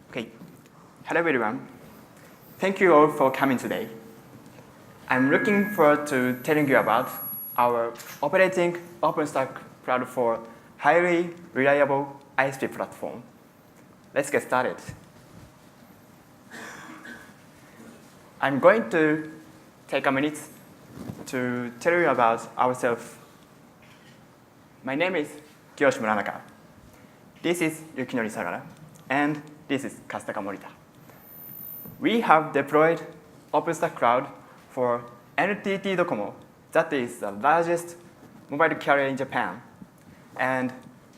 Okay, hello everyone. Thank you all for coming today. I'm looking forward to telling you about our operating OpenStack cloud for highly reliable ISP platform. Let's get started. I'm going to take a minute to tell you about ourselves. My name is Kiyoshi Muranaka. This is Yukinori Sagara, and this is Kazutaka Morita. We have deployed OpenStack Cloud for NTT Docomo, that is the largest mobile carrier in Japan. And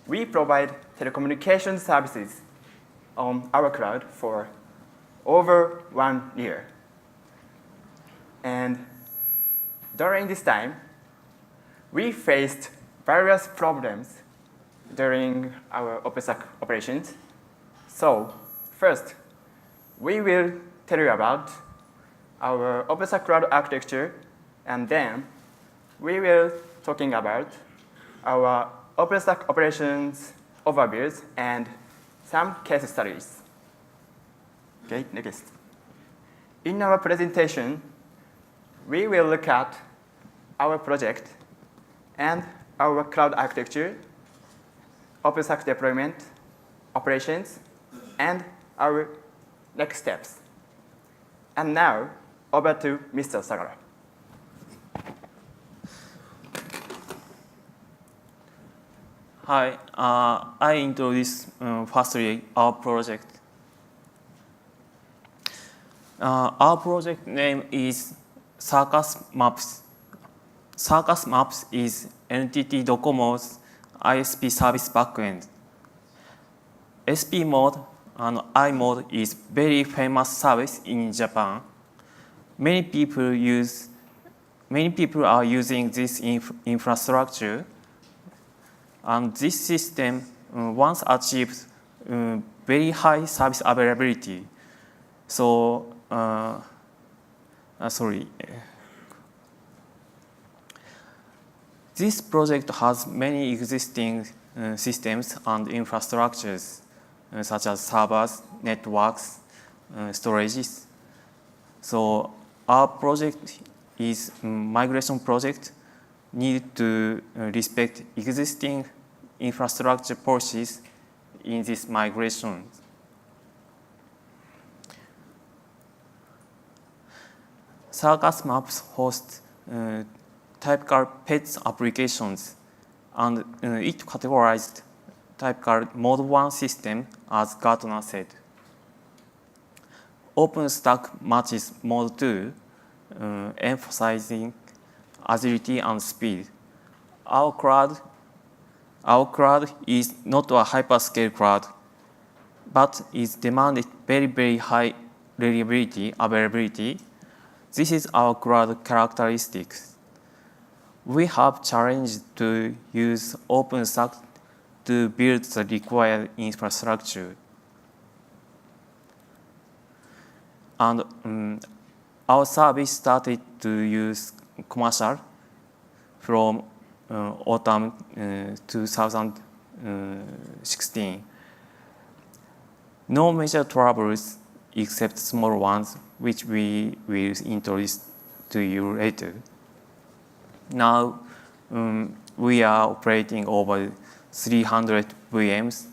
we provide telecommunication services on our cloud for over 1 year. And during this time, we faced various problems during our OpenStack operations. So first, we will tell you about our OpenStack Cloud architecture, and then we will talking about our OpenStack operations overviews and some case studies. Okay, next. In our presentation, we will look at our project and our cloud architecture, OpenStack deployment, operations, and our next steps. And now, over to Mr. Sagara. Hi, I introduce firstly our project. Our project name is Circus Maps. Circus Maps is NTT Docomo's ISP service backend. SP mode and I mode is very famous service in Japan. Many people are using this infrastructure, and this system once achieved very high service availability. So, this project has many existing systems and infrastructures, such as servers, networks, storages. So our project is migration project need to respect existing infrastructure policies in this migration. Circus Maps hosts typical pets applications, and it categorized typical Mode 1 system as Gartner said. OpenStack matches Mode 2, emphasizing agility and speed. Our cloud is not a hyperscale cloud, but is demanded very high reliability, availability. This is our cloud characteristics. We have challenged to use OpenStack to build the required infrastructure. And our service started to use commercial from autumn 2016. No major troubles except small ones, which we will introduce to you later. Now, we are operating over 300 VMs,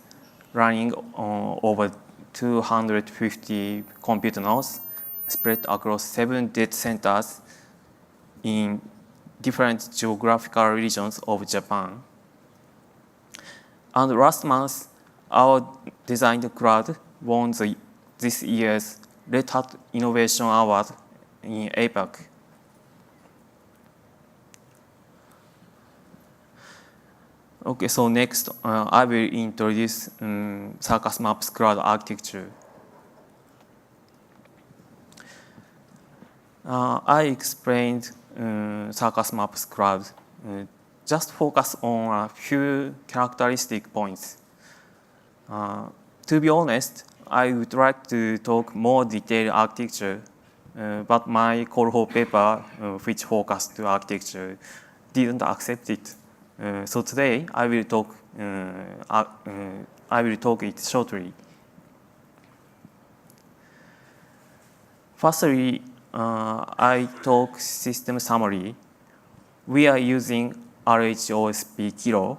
running on over 250 compute nodes, spread across 7 data centers in different geographical regions of Japan. And last month, our designed cloud won this year's Red Hat Innovation Award in APAC. Okay, so next I will introduce Circus Maps cloud architecture. I explained Circus Maps cloud. Just focus on a few characteristic points. To be honest, I would like to talk more detailed architecture, but my call for paper, which focused to architecture, didn't accept it. So today I will talk it shortly. Firstly, I talk system summary. We are using RHOSP Kilo.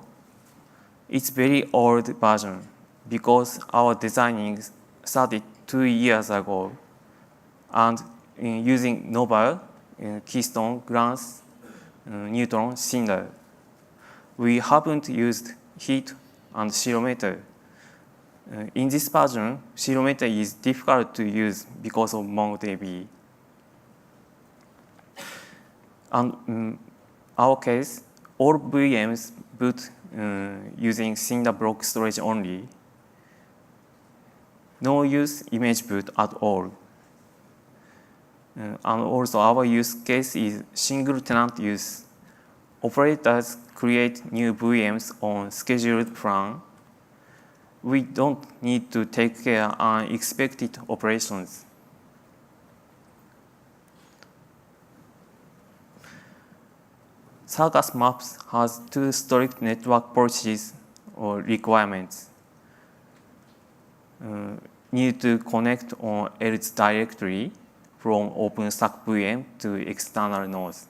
It's very old version because our designing started 2 years ago, and using Nobel, Keystone, Grants, Neutron, Cinder. We haven't used heat and Celometer. In this version, Celometer is difficult to use because of MongoDB. And in our case, all VMs boot using Cinder block storage only. No use image boot at all. And also our use case is single tenant use. Operators create new VMs on scheduled plan. We don't need to take care of unexpected operations. Circus Maps has 2 strict network policies or requirements. Need to connect on else directory from OpenStack VM to external nodes.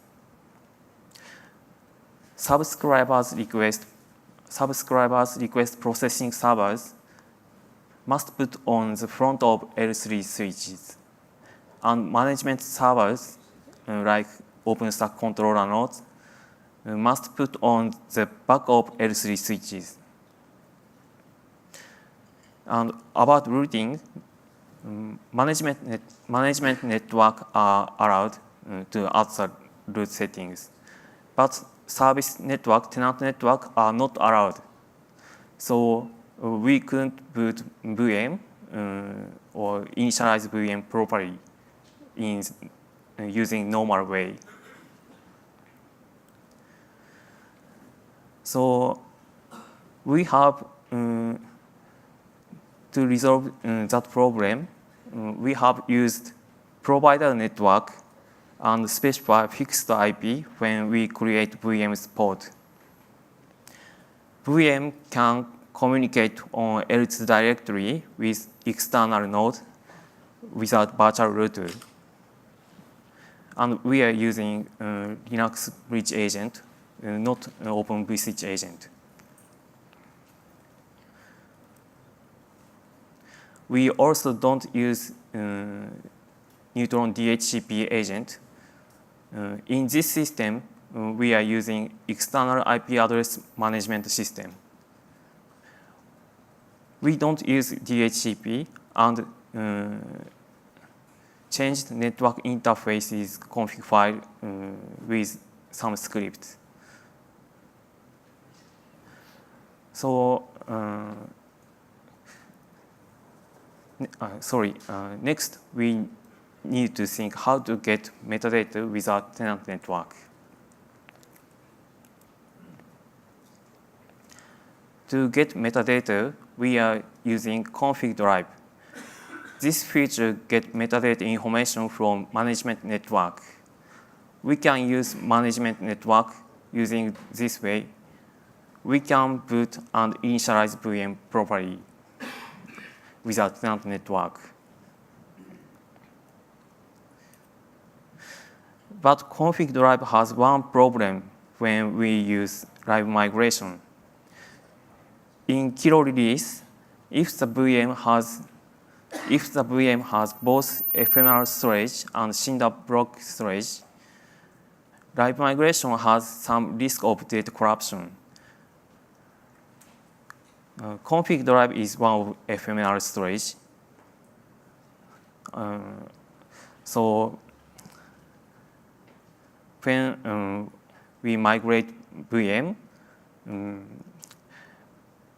Subscribers request processing servers must put on the front of L3 switches. And management servers, like OpenStack controller nodes, must put on the back of L3 switches. And about routing, management network are allowed to add the root settings. But service network, tenant network are not allowed. So we couldn't boot VM or initialize VM properly in using normal way. So we have to resolve that problem. We have used provider network and specify fixed IP when we create VM's port. VM can communicate on else directory with external node without virtual router. And we are using Linux Bridge agent, not OpenVSwitch agent. We also don't use Neutron DHCP agent. In this system, we are using external IP address management system. We don't use DHCP, and changed network interface is config file with some scripts. So, next we need to think how to get metadata without tenant network. To get metadata, we are using config drive. This feature gets metadata information from management network. We can use management network using this way. We can boot and initialize VM properly without tenant network. But config drive has one problem when we use live migration. In Kilo release, if the VM has both ephemeral storage and Cinder block storage, live migration has some risk of data corruption. Config drive is one of ephemeral storage. So when we migrate VM,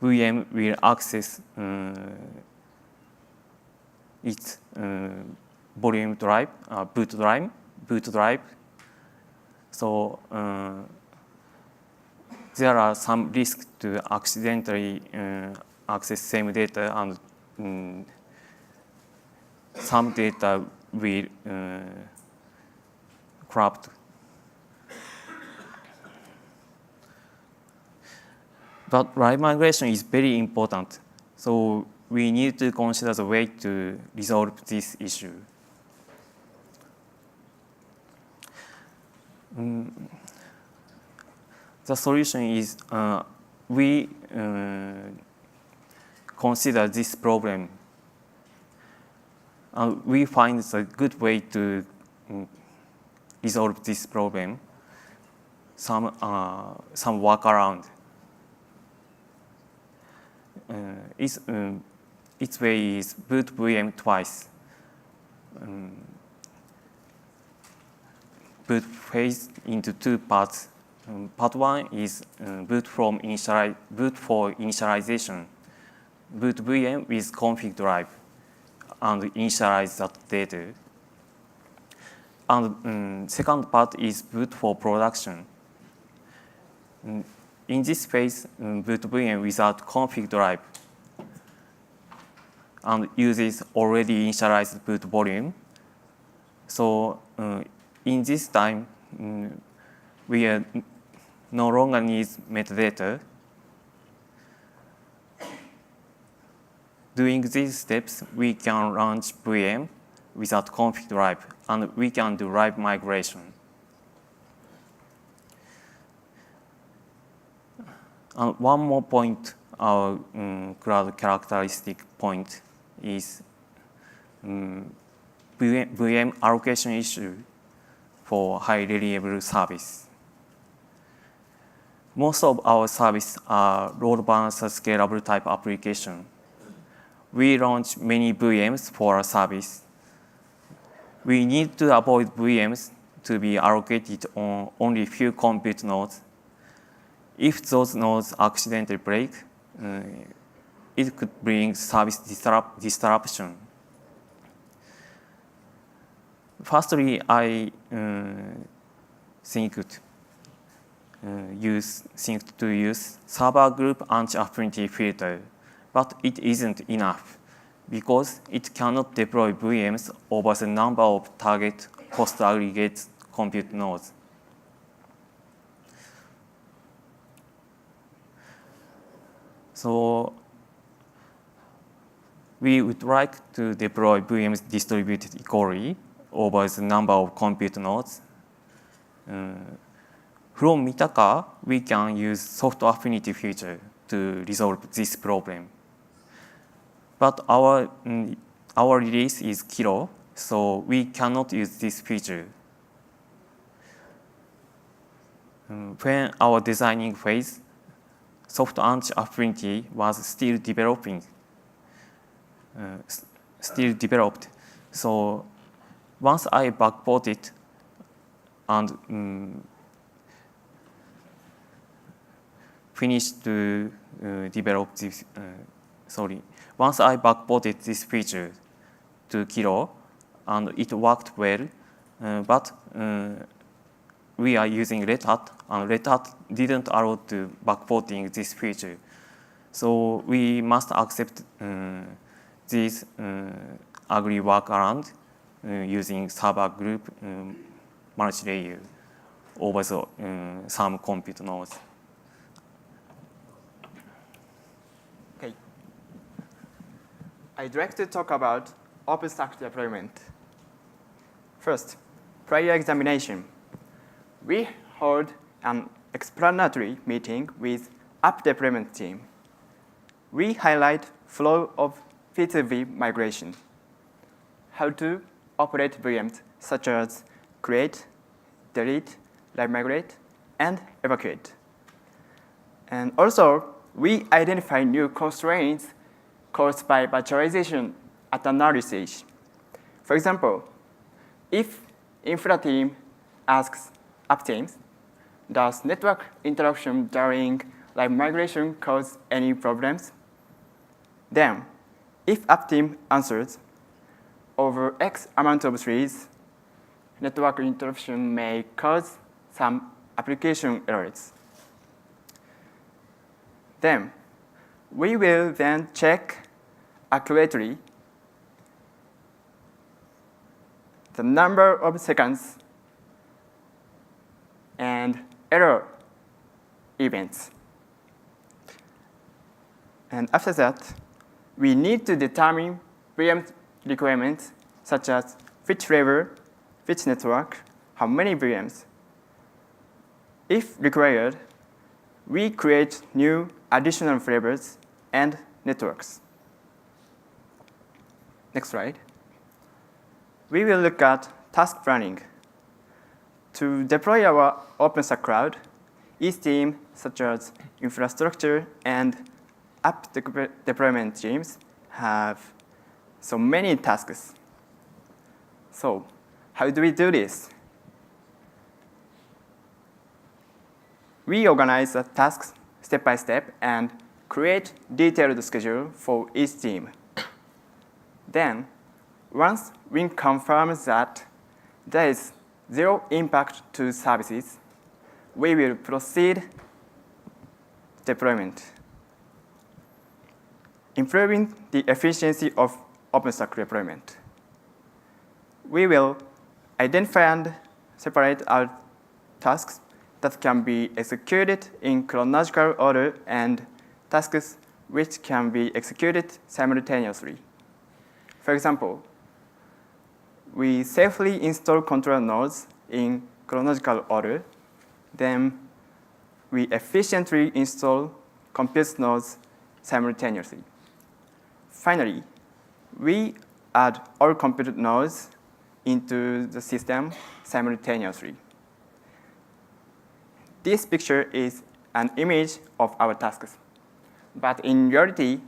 VM will access its volume drive, boot drive. So there are some risks to accidentally access same data, and some data will corrupt. But live migration is very important, so we need to consider the way to resolve this issue. The solution is we consider this problem. We find a good way to resolve this problem. Some workaround. Its way is boot VM twice. Boot phase into two parts. Part one is boot for initialization. Boot VM with config drive and initialize that data. And second part is boot for production. In this phase, boot VM without config drive and uses already initialized boot volume. So in this time, we no longer need metadata. Doing these steps, we can launch VM without config drive, and we can do live migration. And one more point, our cloud characteristic point is VM allocation issue for high reliable service. Most of our services are load balancer scalable type application. We launch many VMs for our service. We need to avoid VMs to be allocated on only few compute nodes. If those nodes accidentally break, it could bring service disruption. Firstly, I think to use server group anti-affinity filter, but it isn't enough because it cannot deploy VMs over the number of target host aggregate compute nodes. So we would like to deploy VMs distributed equally over the number of compute nodes. From Mitaka, we can use soft affinity feature to resolve this problem. But our release is Kilo, so we cannot use this feature. When our designing phase, soft anti-affinity was still developed. So once I backported and finished to develop this, once I backported this feature to Kilo, and it worked well, but we are using Red Hat, and Red Hat didn't allow to backporting this feature. So we must accept this ugly workaround using server group multi-layer over some compute nodes. Okay. I'd like to talk about OpenStack deployment. First, prior examination. We hold an explanatory meeting with app deployment team. We highlight flow of V2V migration, how to operate VMs such as create, delete, live migrate, and evacuate. And also, we identify new constraints caused by virtualization at an early stage. For example, if infra team asks app teams, does network interruption during live migration cause any problems? Then, if app team answers, over X amount of trees, network interruption may cause some application errors. Then, we will then check accurately the number of seconds and error events. And after that, we need to determine VM requirements such as which flavor, which network, how many VMs, if required, we create new additional flavors and networks. Next slide. We will look at task planning. To deploy our OpenStack cloud, each team, such as infrastructure and app deployment teams, have so many tasks. So how do we do this? We organize the tasks step by step and create detailed schedule for each team. Then, once we confirm that there is zero impact to services, we will proceed deployment, improving the efficiency of OpenStack deployment. We will identify and separate our tasks that can be executed in chronological order and tasks which can be executed simultaneously. For example, we safely install control nodes in chronological order. Then we efficiently install compute nodes simultaneously. Finally, we add all compute nodes into the system simultaneously. This picture is an image of our tasks. But in reality,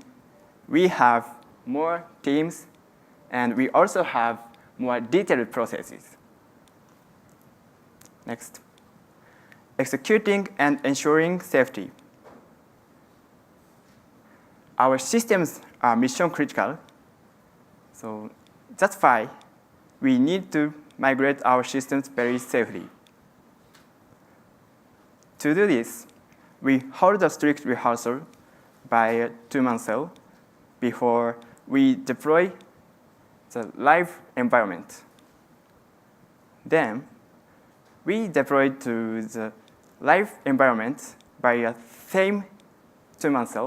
we have more teams, and we also have more detailed processes. Next. Executing and ensuring safety. Our systems are mission critical, so that's why we need to migrate our systems very safely. To do this, we hold a strict rehearsal by 2 months before we deploy the live environment. Then, we deploy to the live environment by the same 2 months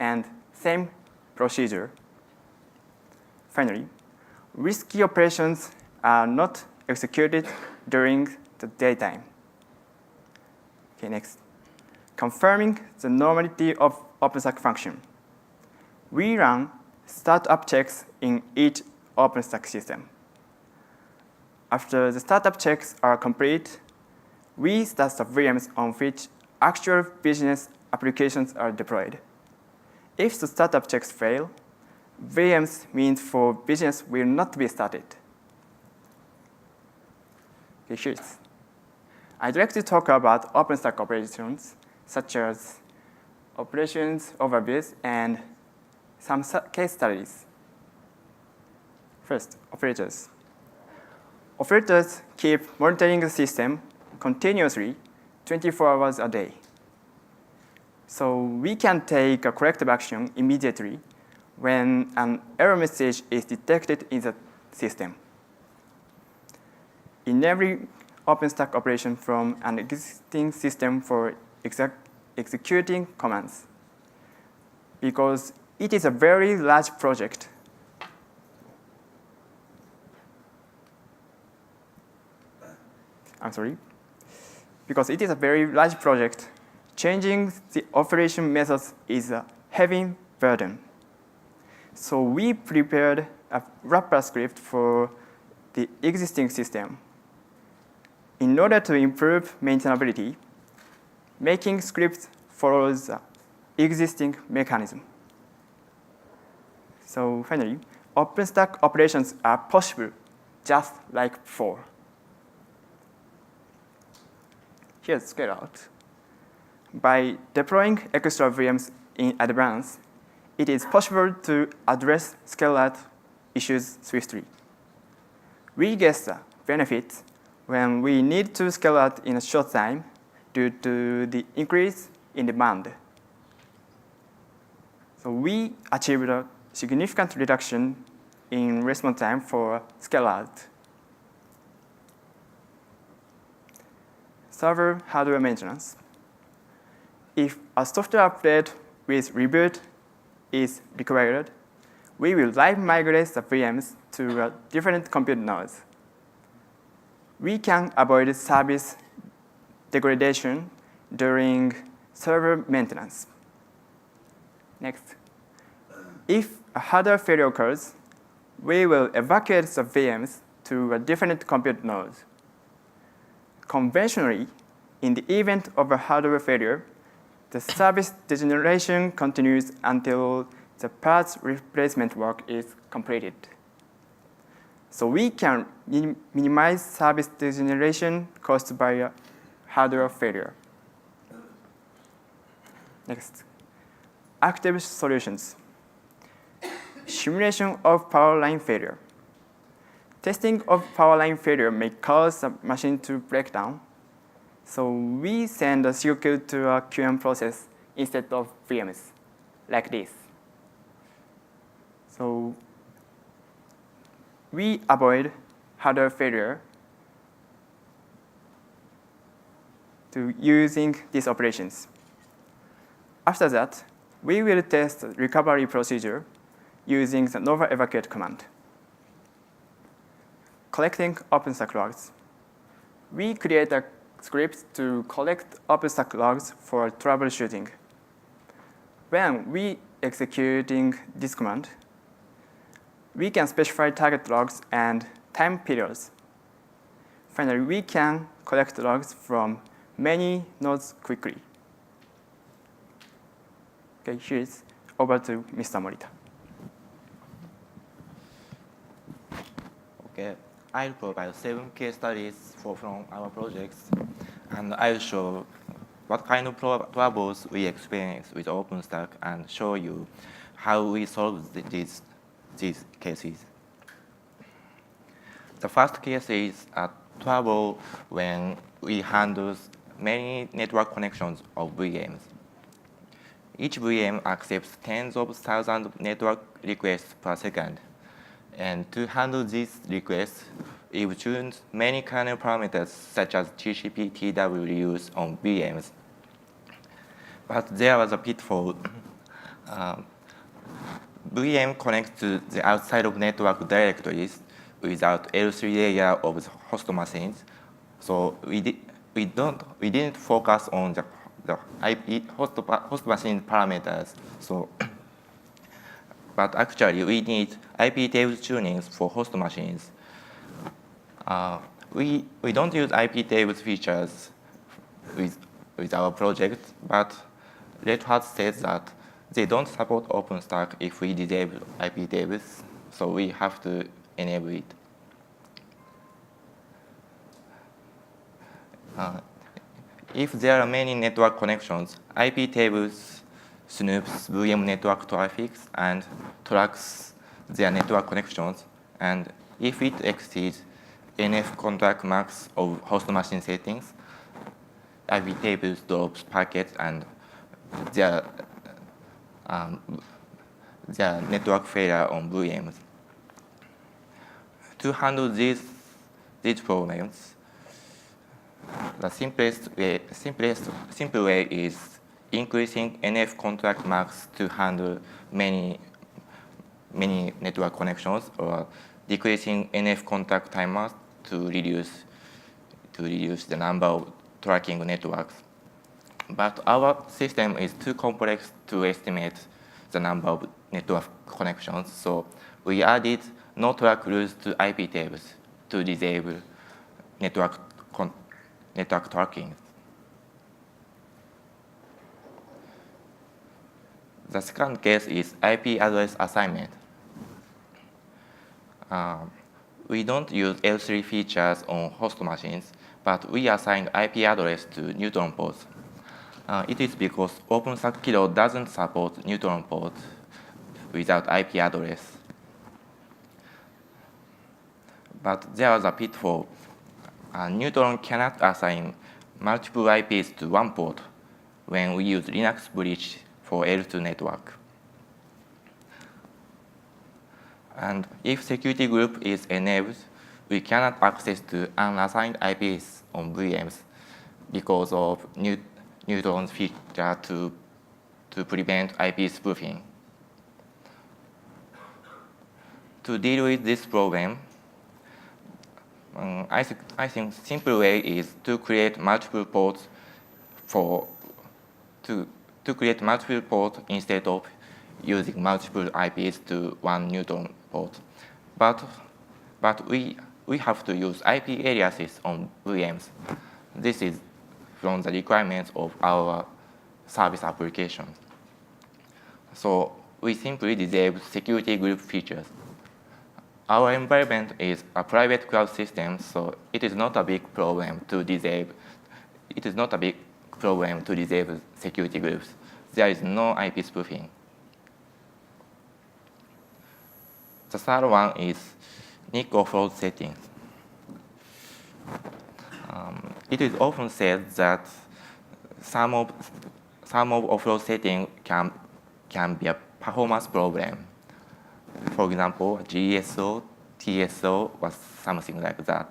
and same procedure. Finally, risky operations are not executed during the daytime. Okay, next. Confirming the normality of OpenStack function. We run startup checks in each OpenStack system. After the startup checks are complete, we start the VMs on which actual business applications are deployed. If the startup checks fail, VMs means for business will not be started. Okay, here's. I'd like to talk about OpenStack operations, such as operations overviews and some case studies. First, operators. Operators keep monitoring the system continuously 24 hours a day. So we can take a corrective action immediately when an error message is detected in the system. Enabling OpenStack operation from an existing system for executing commands. Because it is a very large project, because it is a very large project, changing the operation methods is a heavy burden. So we prepared a wrapper script for the existing system. In order to improve maintainability, making scripts follows the existing mechanism. So finally, OpenStack operations are possible just like before. Here's scale out. By deploying extra VMs in advance, it is possible to address scale out issues swiftly. We get the benefits when we need to scale out in a short time due to the increase in demand. So we achieved a significant reduction in response time for scale out. Server hardware maintenance. If a software update with reboot is required, we will live migrate the VMs to different compute nodes. We can avoid service degradation during server maintenance. Next, if a hardware failure occurs, we will evacuate the VMs to a different compute node. Conventionally, in the event of a hardware failure, the service degeneration continues until the parts replacement work is completed. So we can minimize service degeneration caused by a hardware failure. Next, active solutions. Simulation of power line failure. Testing of power line failure may cause the machine to break down. So we send a circuit to a QM process instead of VMs, like this. So we avoid hardware failure to using these operations. After that, we will test the recovery procedure using the Nova evacuate command. Collecting OpenStack logs. We create a script to collect OpenStack logs for troubleshooting. When we executing this command, we can specify target logs and time periods. Finally, we can collect logs from many nodes quickly. Okay, here's over to Mr. Morita. Okay, I'll provide 7 case studies from our projects, and I'll show what kind of troubles we experience with OpenStack and show you how we solve these cases. The first case is a trouble when we handle many network connections of VMs. Each VM accepts tens of thousands of network requests per second. And to handle these requests, we've tuned many kernel parameters such as TCP TW on VMs. But there was a pitfall. VM connects to the outside of network directories without L3 layer of the host machines. So we didn't focus on the IP host machine parameters. So, but actually we need IP tables tunings for host machines. We don't use IP tables features with our project, but Red Hat says that they don't support OpenStack if we disable IP tables, so we have to enable it. If there are many network connections, IP tables snoops VM network traffic and tracks their network connections, and if it exceeds NF contract max of host machine settings, IP tables drops packets and their network failure on VMs. To handle these problems, the simple way is increasing NF contract max to handle many network connections, or decreasing NF contract timers to reduce the number of tracking networks. But our system is too complex to estimate the number of network connections, so we added no track rules to IP tables to disable network tracking. The second case is IP address assignment. We don't use L3 features on host machines, but we assign IP address to neutron ports. It is because OpenStack Kilo doesn't support neutron ports without IP address. But there was a pitfall. Neutron cannot assign multiple IPs to one port when we use Linux bridge for L2 network. And if security group is enabled, we cannot access to unassigned IPs on VMs because of Neutron's feature to prevent IP spoofing. To deal with this problem, I think simple way is to create multiple ports to create multiple ports instead of using multiple IPs to one neutron port. But we have to use IP aliases on VMs. This is from the requirements of our service application. So we simply disable security group features. Our environment is a private cloud system, so it is not a big problem to disable. It is not a big problem to disable security groups. There is no IP spoofing. The third one is NIC offload settings. It is often said that some of offload settings can be a performance problem. For example, GSO, TSO was something like that.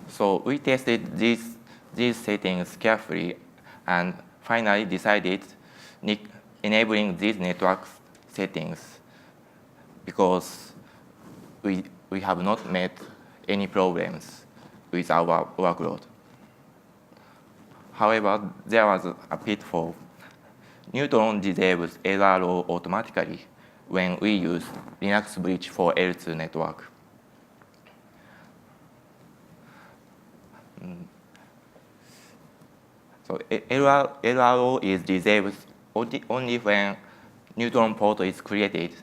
So we tested these settings carefully and finally decided enabling these network settings because we have not met any problems with our workload. However, there was a pitfall. Neutron disables LRO automatically when we use Linux bridge for L2 network. So LRO is disabled only when neutron port is created.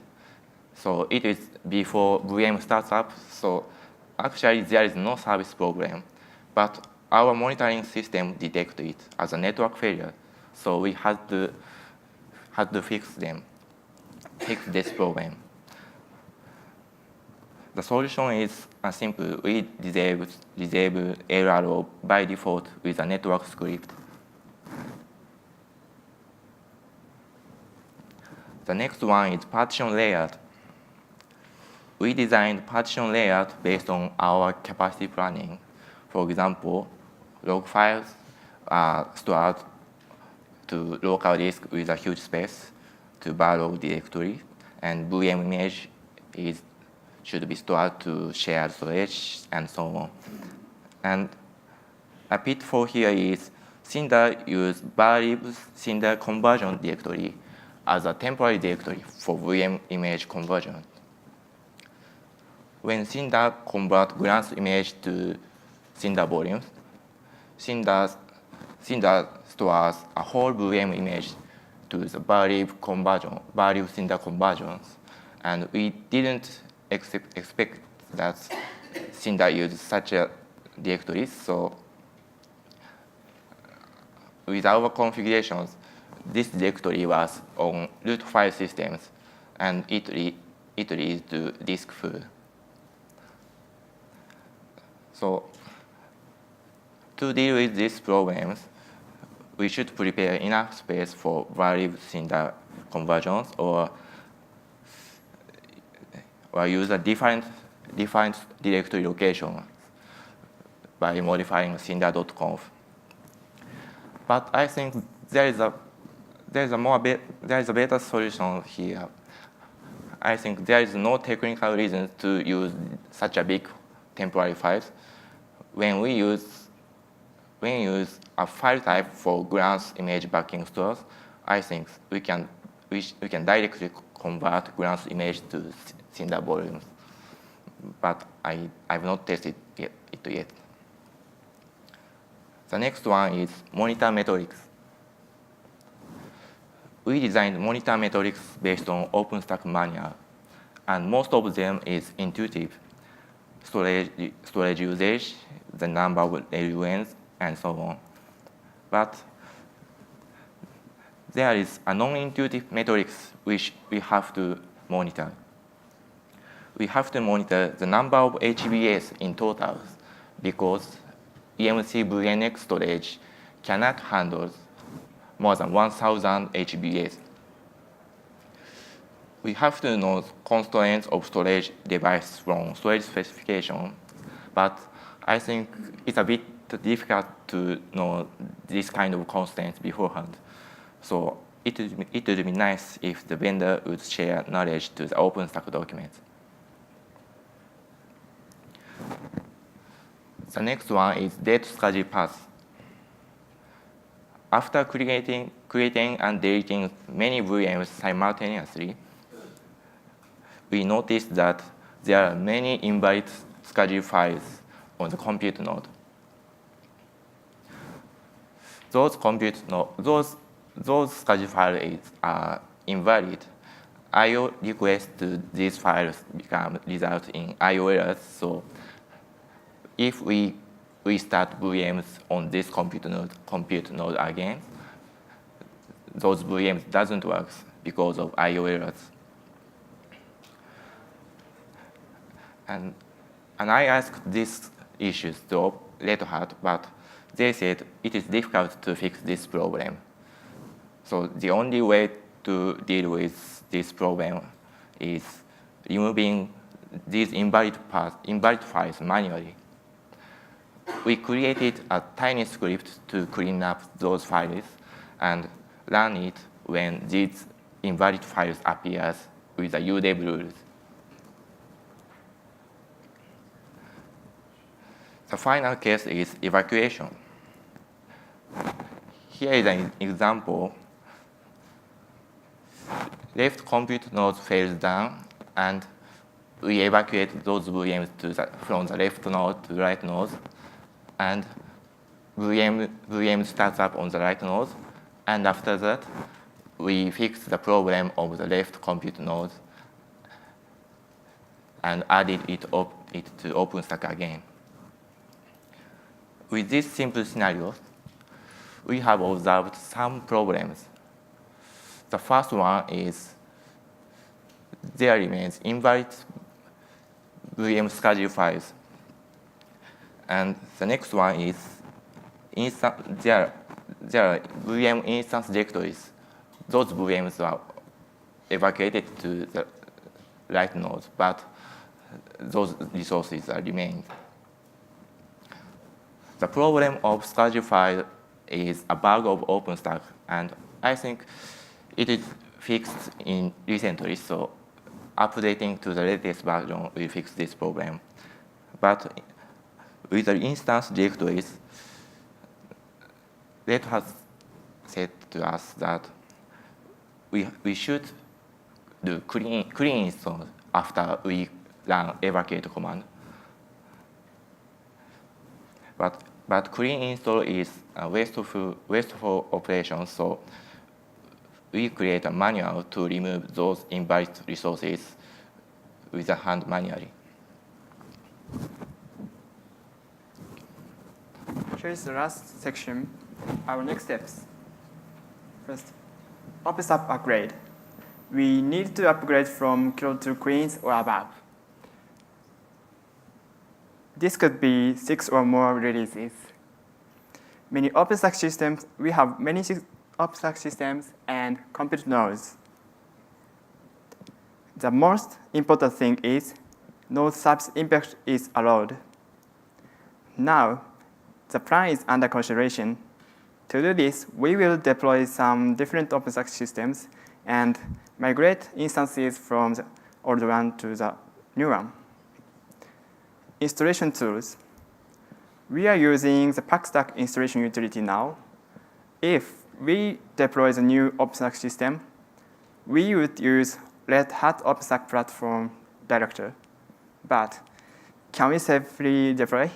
So it is before VM starts up. So actually there is no service problem, but our monitoring system detected it as a network failure. So we had to fix this problem. The solution is simple. We disable LRO by default with a network script. The next one is partition layout. We designed partition layout based on our capacity planning. For example, log files are stored to local disk with a huge space to barlog directory, and VM image should be stored to shared storage, and so on. And a pitfall here is Cinder use barlib's Cinder conversion directory as a temporary directory for VM image conversion. When Cinder converts grants image to Cinder volumes, Cinder stores a whole VM image to the barlib Cinder conversions, and we didn't expect that Cinder uses such a directory. So with our configurations, this directory was on root file systems, and it leads to disk full. So to deal with these problems, we should prepare enough space for barlib Cinder conversions or use a different directory location by modifying cinder.conf. But I think there is a better solution here. I think there is no technical reason to use such a big temporary files. When we use a file type for grants image backing stores, I think we can directly convert grants image to Cinder volumes. But I've not tested it yet. The next one is monitor metrics. We designed monitor metrics based on OpenStack manual, and most of them is intuitive. Storage usage, the number of LUNs, and so on. But there is a non-intuitive metrics which we have to monitor. We have to monitor the number of HBAs in total because EMC VNX storage cannot handle more than 1,000 HBAs. We have to know constraints of storage device from storage specification, but I think it's a bit difficult to know this kind of constraints beforehand. So it would be nice if the vendor would share knowledge to the OpenStack documents. The next one is date Saji path. After creating and deleting many VMs simultaneously, we noticed that there are many invalid schedule files on the compute node. Those schedule files are invalid. I/O requests to these files result in I/O errors. So if we start VMs on this compute node again, those VMs doesn't work because of I/O errors. And I asked these issues to Red Hat, but they said it is difficult to fix this problem. So the only way to deal with this problem is removing these invalid files manually. We created a tiny script to clean up those files and run it when these invalid files appears with the udev rules. The final case is evacuation. Here is an example. Left compute node fails down, and we evacuate those VMs from the left node to the right node, and VM starts up on the right node, and after that, we fix the problem of the left compute node and added it to OpenStack again. With this simple scenario, we have observed some problems. The first one is there remains invalid VM schedule files. And the next one is there are VM instance directories. Those VMs are evacuated to the right node, but those resources are remained. The problem of schedule file is a bug of OpenStack, and I think it is fixed recently, so updating to the latest version will fix this problem. But with the instance directories, Red Hat said to us that we should do clean install after we run evacuate command. But clean install is a wasteful operation, so we create a manual to remove those invalid resources with the hand manually. Here's the last section, our next steps. First, OpenStack upgrade. We need to upgrade from kilo to queens or above. This could be 6 or more releases. Many OpenStack systems, we have many OpenStack systems and compute nodes. The most important thing is node service impact is allowed. Now, the plan is under consideration. To do this, we will deploy some different OpenStack systems and migrate instances from the old one to the new one. Installation tools. We are using the PackStack installation utility now. If we deploy the new OpenStack system, we would use Red Hat OpenStack platform director. But can we safely deploy?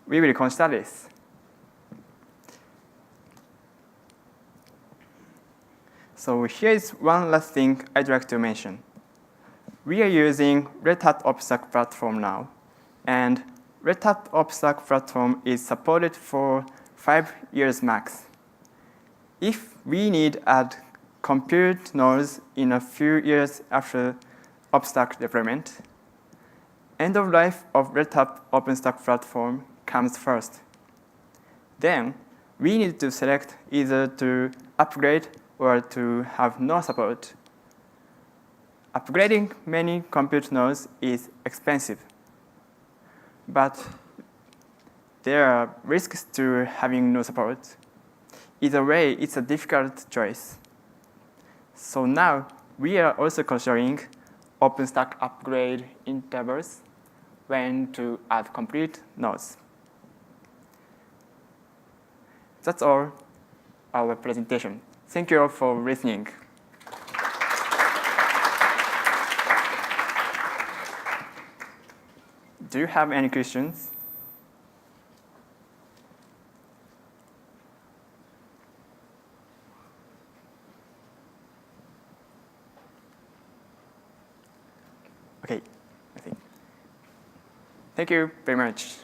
We will consider this. So here is one last thing I'd like to mention. We are using Red Hat OpenStack platform now, and Red Hat OpenStack platform is supported for 5 years max. If we need to add compute nodes in a few years after OpenStack deployment, end of life of Red Hat OpenStack platform comes first. Then we need to select either to upgrade or to have no support. Upgrading many compute nodes is expensive, but there are risks to having no support. Either way, it's a difficult choice. So now we are also considering OpenStack upgrade intervals when to add complete nodes. That's all our presentation. Thank you all for listening. Do you have any questions? Okay, I think. Thank you very much.